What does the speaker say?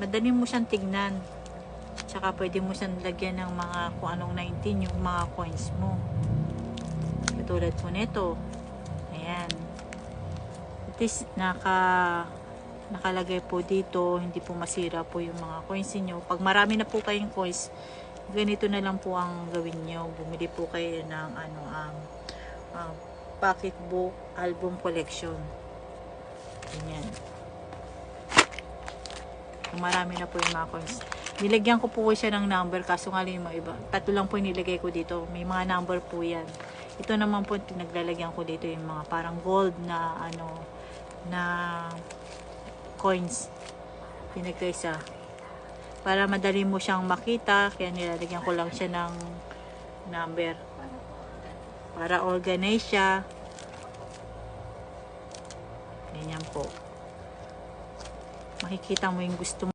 madali mo siyang tignan. Tsaka pwede mo siyang lagyan ng mga kung anong 19 yung mga coins mo. Katulad po nito. Ayan. At least nakalagay po dito, hindi po masira po yung mga coins niyo. Pag marami na po kayong coins, ganito na lang po ang gawin niyo. Bumili po kayo ng pocketbook album collection. Ganyan. Kung marami na po yung mga coins. Nilagyan ko po siya ng number, kaso nga lang yung mga iba. 3 lang po nilagay ko dito. May mga number po yan. Ito naman po, pinaglalagyan ko dito yung mga parang gold na na coins. Pinagkaysa. Para madali mo siyang makita, kaya nilalagyan ko lang siya ng number. Para organize siya. Ganyan po. Makikita mo yung gusto mo.